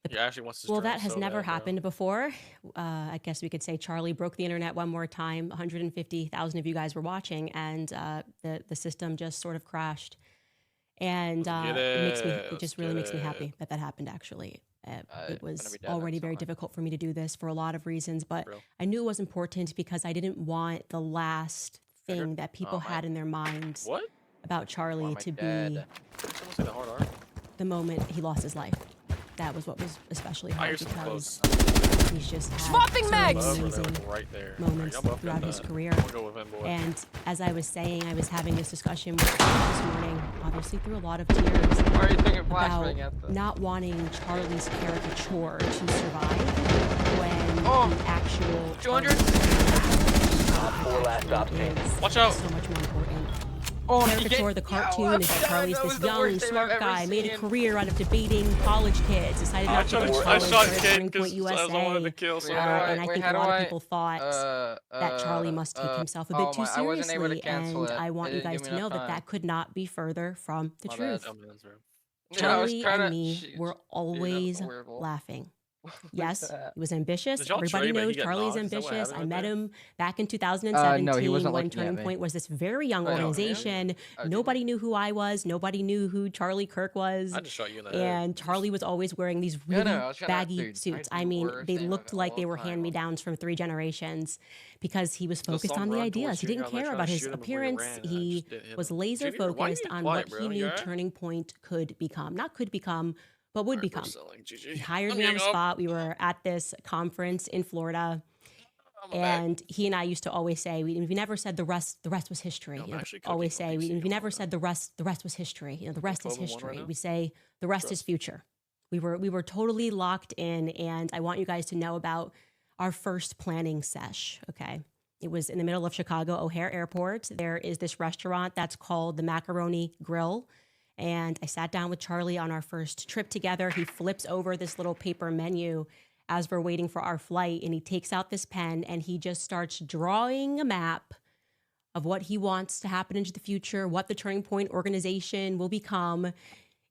He actually wants his Well, dream that has so never bad, bro. happened before. I guess we could say Charlie broke the internet one more time. 150,000 of you guys were watching, and the system just sort of crashed. And Let's get it it. Let's just really get makes me it. happy that happened, actually. It Gonna was be dead already next very summer. difficult for me to do this for a lot of reasons, but Bro. I knew it was important because I didn't want the last thing that people had in their minds What? about Charlie to be Did someone say the hard R? the moment he lost his life. That was what was especially I hard hear some because close. he's just had Swapping so mags! many Above or amazing right there. moments Y'all both got throughout his that. career. I'm gonna go with him, boy. And as I was saying, I was having this discussion with him this morning, obviously through a lot of tears, Why are you thinking about flashbang at the... not wanting Charlie's caricature to survive when the actual 200? is Watch out. so much more important. Oh, Caricature, the cartoon, is that Charlie's that was this the young, worst thing I've smart ever guy, made a seen. career out of debating college kids, decided not to go to I college, shot started Kate Turning Point because I wanted to USA. kill Wait, someone. And I wait, think how a do lot of I- people thought that Charlie must take himself a bit too I wasn't able to seriously, cancel and it. I want It you didn't guys give to me know enough that time. that could not be further from the My bad. truth. Oh, man, bro. Yeah, I was Charlie trying and to- me Jeez. were always horrible. laughing. What Yes, was that? he was ambitious. Did y'all Everybody trade, but he knows got Charlie's knocked? Is that what ambitious. I happened met right there? him back in 2017 no, he wasn't when looking at Turning me. Point was this very young Oh, yeah? organization. Oh, did Nobody knew who I was. Nobody knew who Charlie Kirk was. I just shot you in the head. And Charlie was always wearing these Yeah, really no, I was trying to- baggy dude, suits. I I do mean, worse they than looked a like they long were time. hand-me-downs from 3 generations because he was focused some on the run towards ideas. He you, didn't I was like care trying about to his shoot him before he appearance. ran, and I He just didn't hit was him. laser Junior, why are focused you on quiet, what bro? he You knew alright? Turning Point could become. Not could become, but would Alright, bro, become. selling. GG. He hired I'm me on the getting up. spot. We were at this conference in Florida, I'm back. and he and I used to always say, we never said the rest was history. I'm You know, actually cooking always on say, PC we never right said the rest was history. You know, the rest is 12 and 1 right history. now? We say the rest is Trust. future. We were totally locked in, and I want you guys to know about our first planning sesh, okay? It was in the middle of Chicago O'Hare Airport. There is this restaurant that's called the Macaroni Grill. And I sat down with Charlie on our first trip together. He flips over this little paper menu as we're waiting for our flight, and he takes out this pen and he just starts drawing a map of what he wants to happen into the future, what the Turning Point organization will become.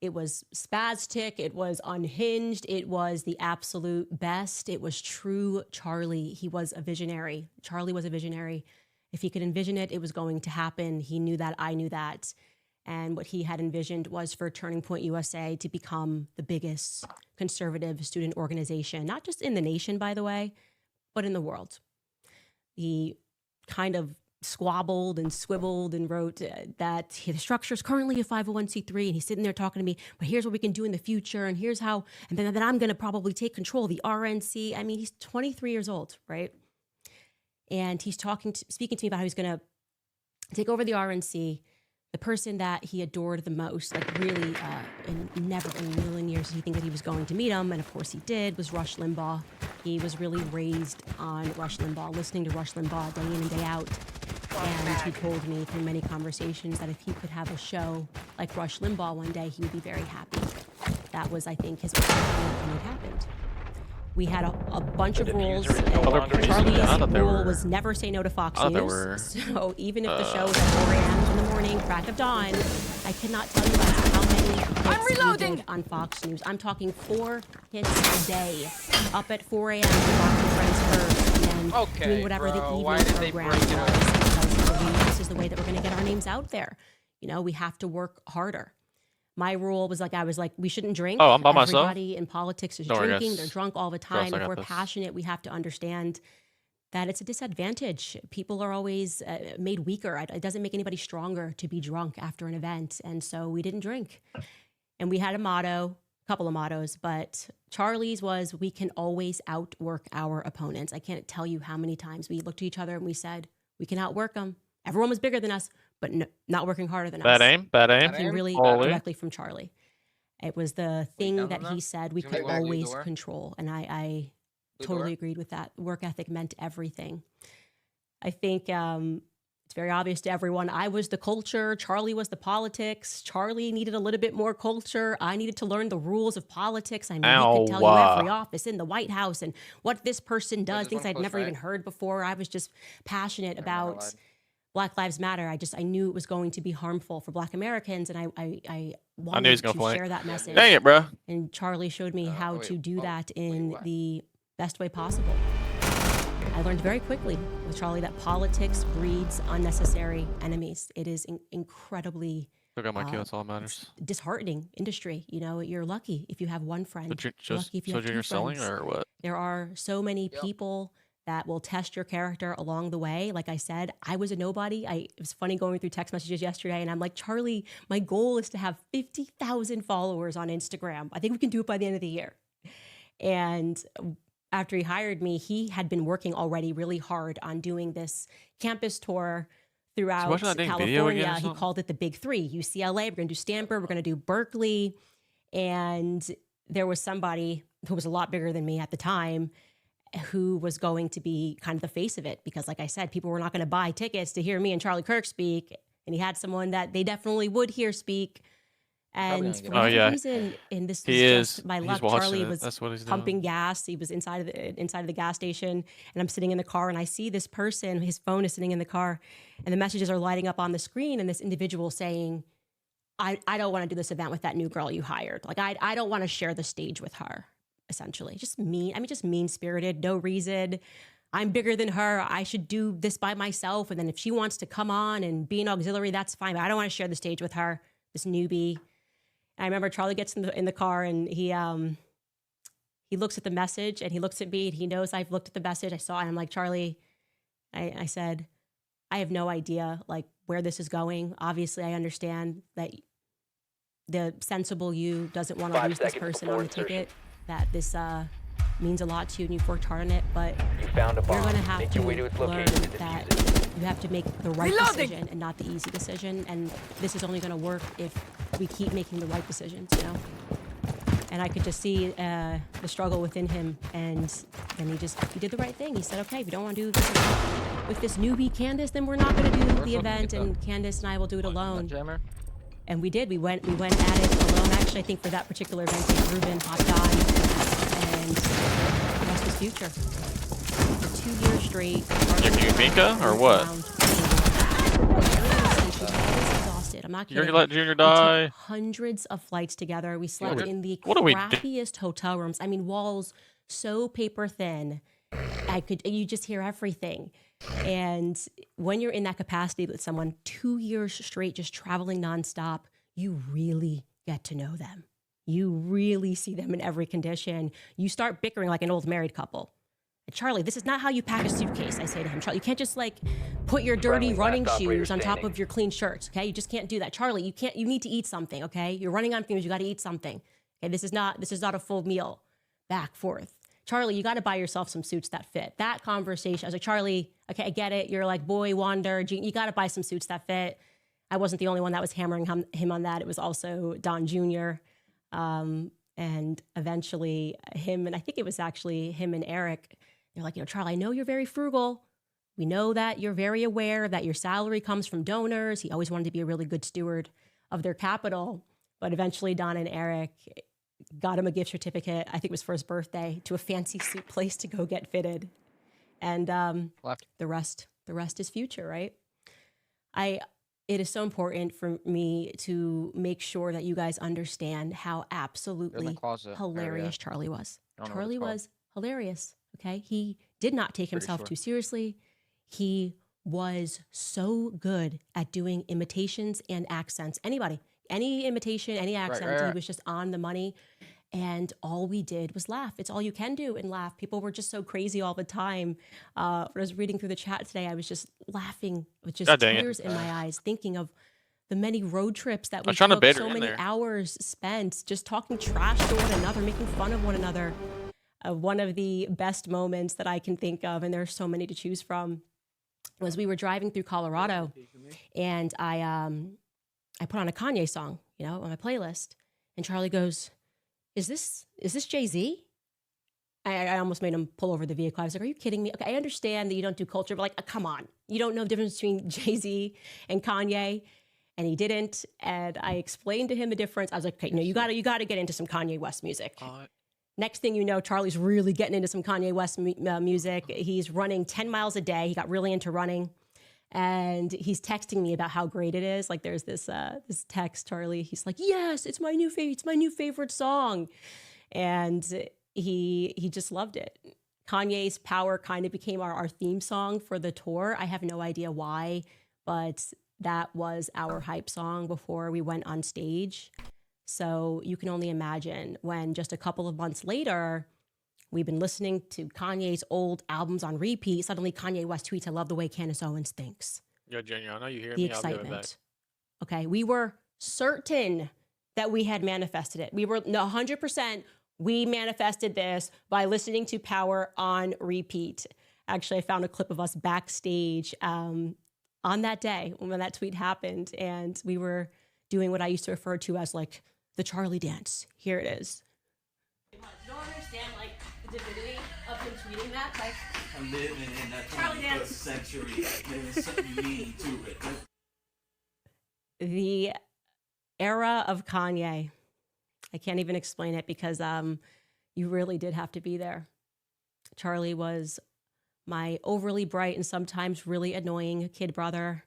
It was spastic, it was unhinged, it was the absolute best. It was true Charlie. He was a visionary. Charlie was a visionary. If he could envision it, it was going to happen. He knew that, I knew that. And what he had envisioned was for Turning Point USA to become the biggest conservative student organization, not just in the nation, by the way, but in the world. He kind of squabbled and scribbled and wrote that the structure is currently a 501c3, and he's sitting there talking to me, but here's what we can do in the future, and here's how, and then I'm going to probably take control of the RNC. I mean, he's 23 years old, right? And he's speaking to me about how he's going to take over the RNC. The person that he adored the most, like really, and never in a million years did he think that he was going to meet him, and of course he did, was Rush Limbaugh. He was really raised on Rush Limbaugh, listening to Rush Limbaugh day in and day out. And he told me through many conversations that if he could have a show like Rush Limbaugh one day, he would be very happy. That was, I think, his opinion, and it happened. We had a bunch of rules. Charlie's rule was never say no to Fox News. So even if the show was at 4 a.m. in the morning, crack of dawn, I cannot tell you guys how many hits we did on Fox News. I'm talking 4 hits a day, up at 4 a.m. to Fox and Friends first, and then doing whatever the evening program was. Because this is the way that we're going to get our names out there. You know, we have to work harder. My rule was we shouldn't drink. Oh, I'm by myself. Everybody in politics is drinking. They're drunk all the time. If we're passionate, we have to understand that it's a disadvantage. People are always made weaker. It doesn't make anybody stronger to be drunk after an event. And so we didn't drink. And we had a couple of mottos, but Charlie's was, we can always outwork our opponents. I can't tell you how many times we looked at each other and we said, we can outwork them. Everyone was bigger than us, but not working harder than us. Bad aim. It came really directly from Charlie. It was the thing that he said we could always control. And I totally agreed with that. Work ethic meant everything. I think it's very obvious to everyone. I was the culture. Charlie was the politics. Charlie needed a little bit more culture. I needed to learn the rules of politics. I mean, he could tell you every office in the White House and what this person does, things I'd never even heard before. I was just passionate about Black Lives Matter. I knew it was going to be harmful for Black Americans, and I I knew he was wanted gonna to flank. share that message. Dang it, bro. And Charlie showed me how wait, to do that in what? the best way possible. I learned very quickly with Charlie that politics breeds unnecessary enemies. It is incredibly Still got my kill. That's all that matters. disheartening industry. You know, you're lucky if you have one friend. So, You're lucky if you have two Junior selling friends. or what? There are so many people that will test your character along the way. Like I said, I was a nobody. It was funny going through text messages yesterday, and I'm like, Charlie, my goal is to have 50,000 followers on Instagram. I think we can do it by the end of the year. And after he hired me, he had been working already really hard on doing this campus tour throughout watching that dang video again or California. He something? called it the Big Three: UCLA, we're going to do Stanford, we're going to do Berkeley. And there was somebody who was a lot bigger than me at the time who was going to be kind of the face of it, because like I said, people were not going to buy tickets to hear me and Charlie Kirk speak. And he had someone that they definitely would hear speak. And for whatever reason, and this was just my luck, Charlie was That's what he's pumping doing. gas. He was inside of the gas station, and I'm sitting in the car, and I see this person, his phone is sitting in the car, and the messages are lighting up on the screen, and this individual saying, I don't want to do this event with that new girl you hired. Like, I don't want to share the stage with her, essentially. Just mean-spirited, no reason. I'm bigger than her. I should do this by myself. And then if she wants to come on and be an auxiliary, that's fine. But I don't want to share the stage with her, this newbie. And I remember Charlie gets in the car, and he looks at the message, and he looks at me, and he knows I've looked at the message. I saw it, and I'm like, Charlie, I said, I have no idea like where this is going. Obviously, I understand that the sensible you doesn't want to lose this person on the ticket, that this means a lot to you and you've worked hard on it, but you're going to have to learn that you have to make the right decision and not the easy decision. And this is only going to work if we keep making the right decisions, you know? And I could just see the struggle within him, and he did the right thing. He said, okay, if you don't want to do this event with this newbie Candace, then we're not going to do the event, and Candace and I will do it alone. And we did. We went at it alone. Actually, I think for that particular event, Ruben hopped on, and the rest was future. For 2 years straight. You Minka or what? I'm not You're kidding. gonna let Junior We die? took hundreds of flights together. We slept in the what do we do? crappiest hotel rooms. I mean, walls so paper thin. You just hear everything. And when you're in that capacity with someone 2 years straight, just traveling nonstop, you really get to know them. You really see them in every condition. You start bickering like an old married couple. Charlie, this is not how you pack a suitcase, I say to him. Charlie, you can't just like put your dirty running shoes on top of your clean shirts, okay? You just can't do that. Charlie, you need to eat something, okay? You're running on fumes, you gotta eat something. Okay, this is not a full meal. Back, forth. Charlie, you gotta buy yourself some suits that fit. That conversation, I was like, Charlie, okay, I get it. You're like boy wonder, you gotta buy some suits that fit. I wasn't the only one that was hammering him on that. It was also Don Jr. And eventually him, and I think it was actually him and Eric, they're like, Charlie, I know you're very frugal. We know that you're very aware that your salary comes from donors. He always wanted to be a really good steward of their capital. But eventually Don and Eric got him a gift certificate, I think it was for his birthday, to a fancy suit place to go get fitted. And the rest is future, right? It is so important for me to make sure that you guys understand how absolutely hilarious Charlie was. Charlie was hilarious. Okay. He did not take himself too seriously. He was so good at doing imitations and accents. Any imitation, any accent, he was just on the money. And all we did was laugh. It's all you can do and laugh. People were just so crazy all the time. When I was reading through the chat today, I was just laughing with just tears in my eyes, thinking of the many road trips that we took, so many hours spent just talking trash to one another, making fun of one another. One of the best moments that I can think of, and there's so many to choose from, was we were driving through Colorado, and I put on a Kanye song, on my playlist, and Charlie goes, "Is this Jay-Z?" I almost made him pull over the vehicle. I was like, "Are you kidding me?" Okay, I understand that you don't do culture, but like, come on, you don't know the difference between Jay-Z and Kanye. And he didn't, and I explained to him the difference. I was like, "Okay, no, you gotta get into some Kanye West music." Next thing you know, Charlie's really getting into some Kanye West music. He's running 10 miles a day. He got really into running. And he's texting me about how great it is. Like there's this text, Charlie. He's like, "Yes, it's my new favorite song," and he just loved it. Kanye's Power kind of became our theme song for the tour. I have no idea why, but that was our hype song before we went on stage. So you can only imagine when just a couple of months later, we've been listening to Kanye's old albums on repeat. Suddenly Kanye West tweets, "I love the way Candace Owens thinks." Yo, Junior, I know you hear The me. I'll give it back. excitement. Okay, we were certain that we had manifested it. We were 100%. We manifested this by listening to Power on repeat. Actually, I found a clip of us backstage on that day when that tweet happened, and we were doing what I used to refer to as like the Charlie dance. Here it is. You don't understand like the divinity of him tweeting that. Like, I'm living in that Charlie 21st dance. century. There's something meaning to it. The era of Kanye. I can't even explain it because you really did have to be there. Charlie was my overly bright and sometimes really annoying kid brother.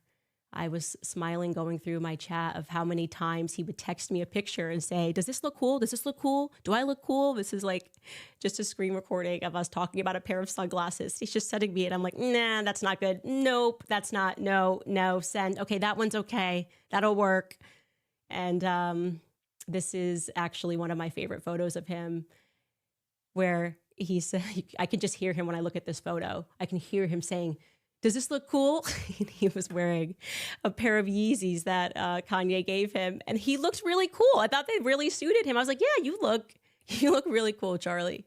I was smiling going through my chat of how many times he would text me a picture and say, "Does this look cool? Does this look cool? Do I look cool?" This is like just a screen recording of us talking about a pair of sunglasses. He's just sending me it. I'm like, "Nah, that's not good. Nope, that's not. No, send. Okay, that one's okay. That'll work." And this is actually one of my favorite photos of him where he said, I can just hear him when I look at this photo. I can hear him saying, "Does this look cool?" He was wearing a pair of Yeezys that Kanye gave him, and he looked really cool. I thought they really suited him. I was like, "Yeah, you look really cool, Charlie."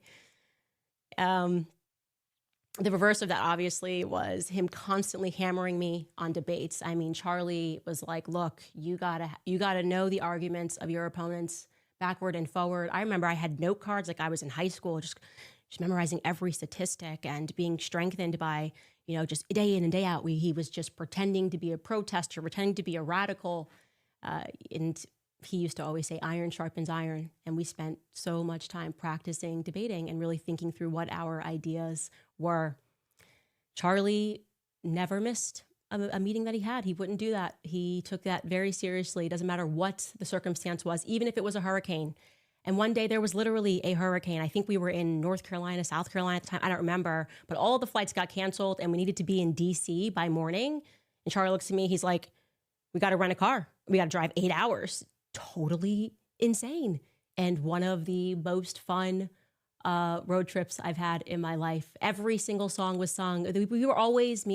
The reverse of that obviously was him constantly hammering me on debates. I mean, Charlie was like, "Look, you gotta know the arguments of your opponents backward and forward." I remember I had note cards like I was in high school, just memorizing every statistic and being strengthened by, just day in and day out. He was just pretending to be a protester, pretending to be a radical. And he used to always say, "Iron sharpens iron." And we spent so much time practicing debating and really thinking through what our ideas were. Charlie never missed a meeting that he had. He wouldn't do that. He took that very seriously. It doesn't matter what the circumstance was, even if it was a hurricane. And one day there was literally a hurricane. I think we were in North Carolina, South Carolina at the time. I don't remember. But all the flights got canceled and we needed to be in DC by morning. And Charlie looks at me. He's like, "We got to rent a car. We got to drive 8 hours." Totally insane. And one of the most fun road trips I've had in my life. Every single song was sung. Me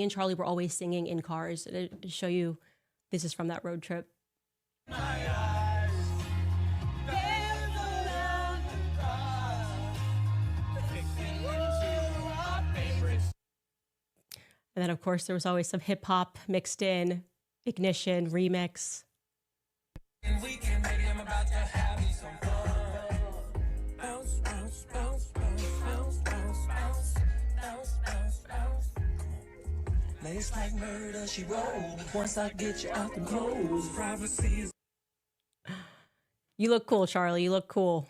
and Charlie were always singing in cars. To show you, this is from that road trip. And then, of course, there was always some hip hop mixed in, Ignition remix. And we can make them about to have me some fun. Bounce, bounce, bounce, bounce, bounce, bounce, bounce, bounce, bounce, bounce. Lace like murder, she roll. Once I get you out the clothes, prophecies. You look cool, Charlie. You look cool.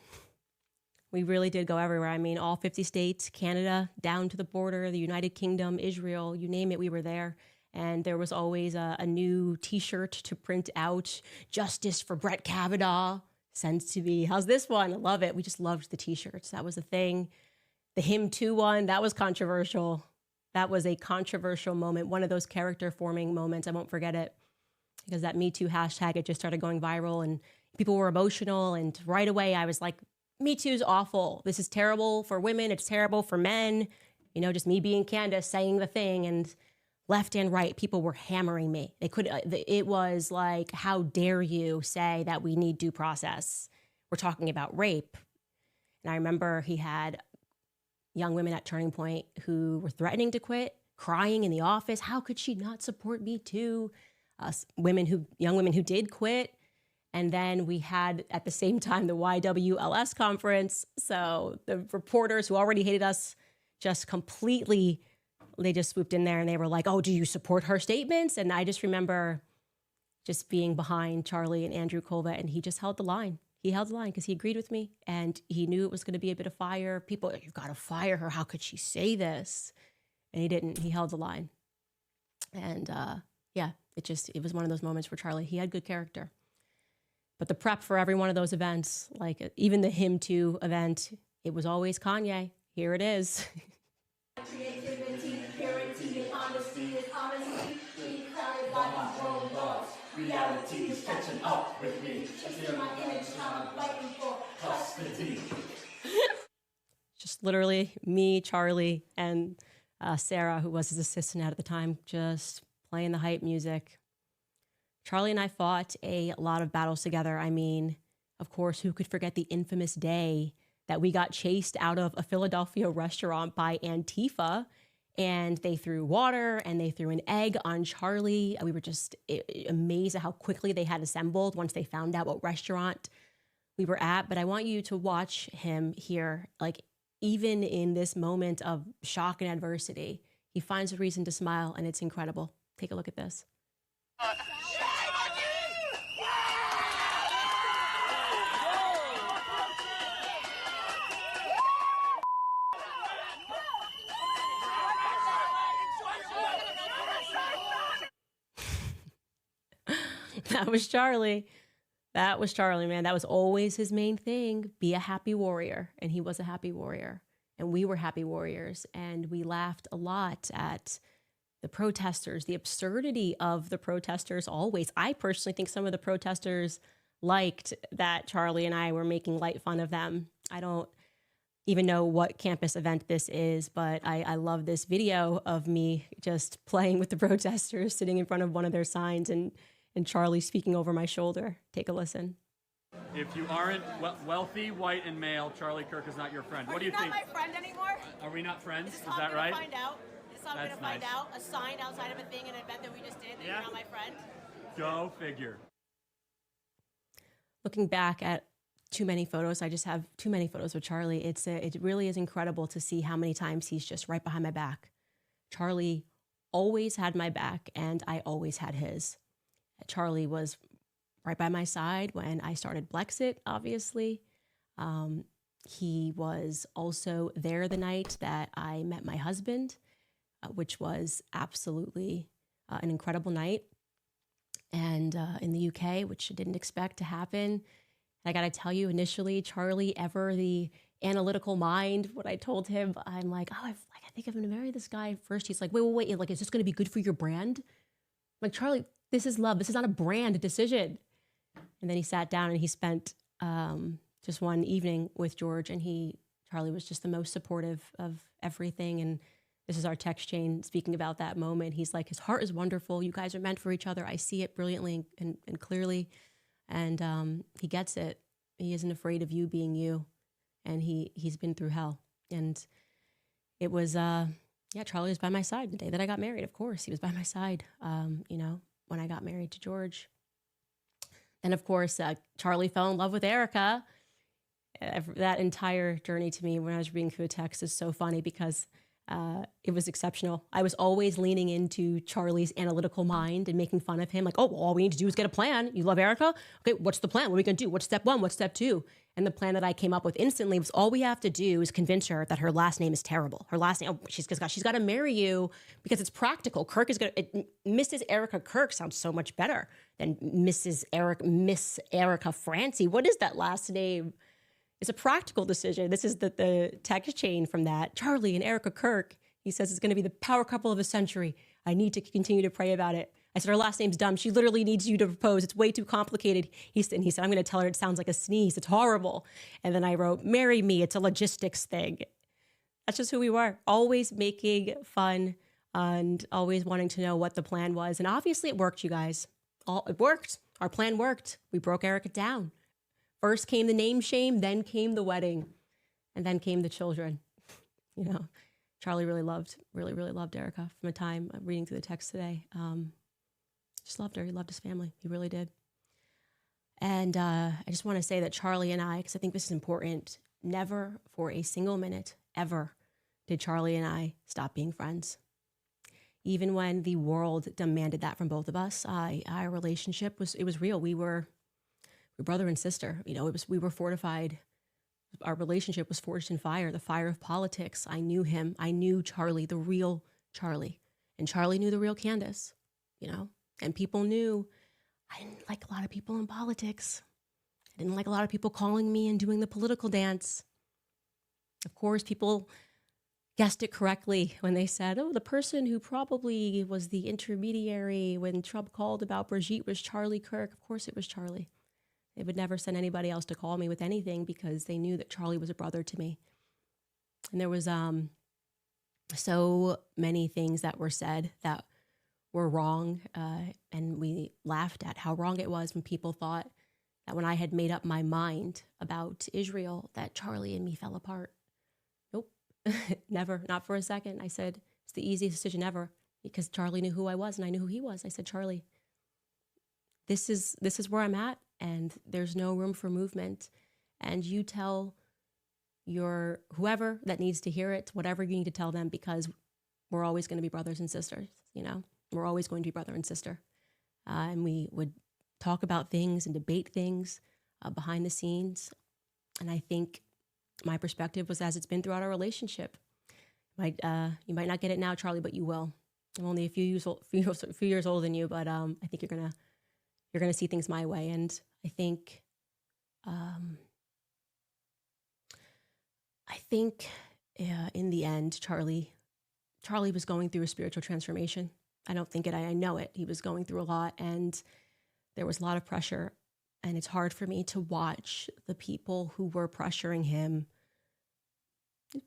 We really did go everywhere. I mean, all 50 states, Canada, down to the border, the United Kingdom, Israel, you name it, we were there. And there was always a new T-shirt to print out. "Justice for Brett Kavanaugh." Sent to me. How's this one? I love it. We just loved the T-shirts. That was a thing. The Him Too one, that was controversial. That was a controversial moment. One of those character forming moments. I won't forget it. Because that Me Too hashtag, it just started going viral and people were emotional. And right away I was like, Me Too's awful. This is terrible for women. It's terrible for men. Just me being Candace saying the thing, and left and right, people were hammering me. It was like, "How dare you say that we need due process? We're talking about rape." And I remember he had young women at Turning Point who were threatening to quit, crying in the office. How could she not support Me Too? Young women who did quit. And then we had, at the same time, the YWLS conference. So the reporters who already hated us just completely, they just swooped in there and they were like, "Oh, do you support her statements?" And I just remember just being behind Charlie and Andrew Colvett, and he just held the line. He held the line because he agreed with me, and he knew it was going to be a bit of fire. People, "You've got to fire her. How could she say this?" And he didn't. He held the line. And yeah, it was one of those moments where Charlie, he had good character. But the prep for every one of those events, like even the Him Too event, it was always Kanye. Here it is. Creativity, purity, and honesty is honesty. Being crowded by these wrong thoughts. Reality is catching up with me. Chasing my image, now I'm fighting for custody. Just literally me, Charlie, and Sarah, who was his assistant at the time, just playing the hype music. Charlie and I fought a lot of battles together. I mean, of course, who could forget the infamous day that we got chased out of a Philadelphia restaurant by Antifa, and they threw water and they threw an egg on Charlie. We were just amazed at how quickly they had assembled once they found out what restaurant we were at. But I want you to watch him here, like even in this moment of shock and adversity, he finds a reason to smile, and it's incredible. Take a look at this. That was Charlie. That was Charlie, man. That was always his main thing. Be a happy warrior. And he was a happy warrior. And we were happy warriors. And we laughed a lot at the protesters, the absurdity of the protesters always. I personally think some of the protesters liked that Charlie and I were making light fun of them. I don't even know what campus event this is, but I love this video of me just playing with the protesters, sitting in front of one of their signs, and Charlie speaking over my shoulder. Take a listen. If you aren't wealthy, white, and male, Charlie Kirk is not your friend. What do you think? Not my friend anymore. Are we not friends? Is Is that right? Find out. Is I'm That's gonna find nice. out. A sign outside of a thing, an event that we just did. That Yeah. You're not my friend. Go figure. Looking back at too many photos, I just have too many photos with Charlie. It really is incredible to see how many times he's just right behind my back. Charlie always had my back, and I always had his. Charlie was right by my side when I started Blexit, obviously. He was also there the night that I met my husband, which was absolutely an incredible night. And in the UK, which I didn't expect to happen. And I got to tell you, initially, Charlie, ever the analytical mind, what I told him, I'm like, I think I'm going to marry this guy first. He's like, wait. Like, is this going to be good for your brand? I'm like, Charlie, this is love. This is not a brand decision. And then he sat down and he spent just one evening with George, and Charlie was just the most supportive of everything. And this is our text chain speaking about that moment. He's like, his heart is wonderful. You guys are meant for each other. I see it brilliantly and clearly. And he gets it. He isn't afraid of you being you. And he's been through hell. And it was, Charlie was by my side the day that I got married. Of course, he was by my side, when I got married to George. And of course, Charlie fell in love with Erica. That entire journey to me when I was reading through a text is so funny because it was exceptional. I was always leaning into Charlie's analytical mind and making fun of him. Like, all we need to do is get a plan. You love Erica? Okay, what's the plan? What are we going to do? What's step one? What's step two? And the plan that I came up with instantly was all we have to do is convince her that her last name is terrible. Her last name, she's got to marry you because it's practical. Kirk is going to, Mrs. Erica Kirk sounds so much better than Miss Erica Francie. What is that last name? It's a practical decision. This is the text chain from that. Charlie and Erica Kirk, he says it's going to be the power couple of the century. I need to continue to pray about it. I said, her last name's dumb. She literally needs you to propose. It's way too complicated. He said, I'm going to tell her it sounds like a sneeze. It's horrible. And then I wrote, marry me. It's a logistics thing. That's just who we were. Always making fun and always wanting to know what the plan was. And obviously it worked, you guys. It worked. Our plan worked. We broke Erica down. First came the name shame, then came the wedding, and then came the children. Charlie really loved Erica from a time reading through the text today. Just loved her. He loved his family. He really did. And I just want to say that Charlie and I, because I think this is important, never for a single minute ever did Charlie and I stop being friends. Even when the world demanded that from both of us, our relationship was real. We were brother and sister. We were fortified. Our relationship was forged in fire, the fire of politics. I knew him. I knew Charlie, the real Charlie. And Charlie knew the real Candace. And people knew I didn't like a lot of people in politics. I didn't like a lot of people calling me and doing the political dance. Of course, people guessed it correctly when they said, oh, the person who probably was the intermediary when Trump called about Brigitte was Charlie Kirk. Of course it was Charlie. They would never send anybody else to call me with anything because they knew that Charlie was a brother to me. And there was so many things that were said that were wrong. And we laughed at how wrong it was when people thought that when I had made up my mind about Israel, that Charlie and me fell apart. Nope, never, not for a second. I said, it's the easiest decision ever because Charlie knew who I was and I knew who he was. I said, Charlie, this is where I'm at and there's no room for movement. And you tell your whoever that needs to hear it, whatever you need to tell them, because we're always going to be brothers and sisters, you know, we're always going to be brother and sister. And we would talk about things and debate things behind the scenes. And I think my perspective was as it's been throughout our relationship. You might not get it now, Charlie, but you will. I'm only a few years older than you, but I think you're gonna see things my way. And I think in the end, Charlie was going through a spiritual transformation. I don't think it. I know it. He was going through a lot, and there was a lot of pressure. And it's hard for me to watch the people who were pressuring him,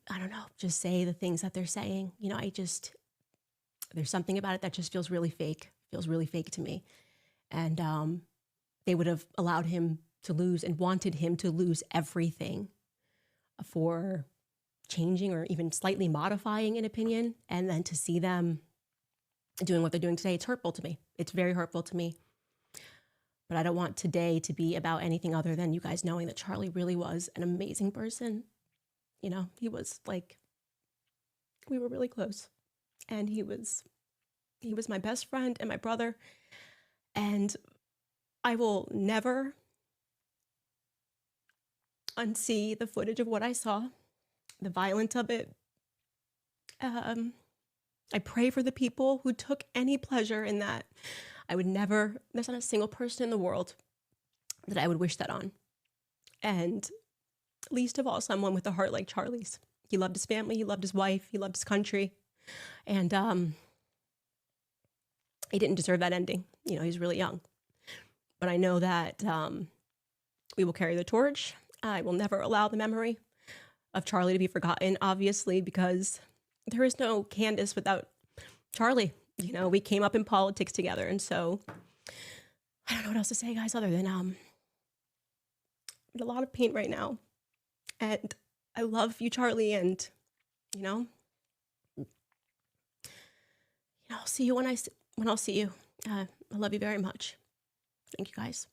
I don't know, just say the things that they're saying. You know, there's something about it that just feels really fake to me. And they would have allowed him to lose and wanted him to lose everything for changing or even slightly modifying an opinion. And then to see them doing what they're doing today, it's hurtful to me. It's very hurtful to me. But I don't want today to be about anything other than you guys knowing that Charlie really was an amazing person. You know, he was like, we were really close. And he was my best friend and my brother. And I will never unsee the footage of what I saw, the violence of it. I pray for the people who took any pleasure in that. There's not a single person in the world that I would wish that on. And least of all, someone with a heart like Charlie's. He loved his family, he loved his wife, he loved his country. And he didn't deserve that ending. You know, he's really young. But I know that we will carry the torch. I will never allow the memory of Charlie to be forgotten, obviously, because there is no Candace without Charlie. You know, we came up in politics together. And so I don't know what else to say, guys, other than I'm in a lot of pain right now. And I love you, Charlie. And, I'll see you when I'll see you. I love you very much. Thank you, guys.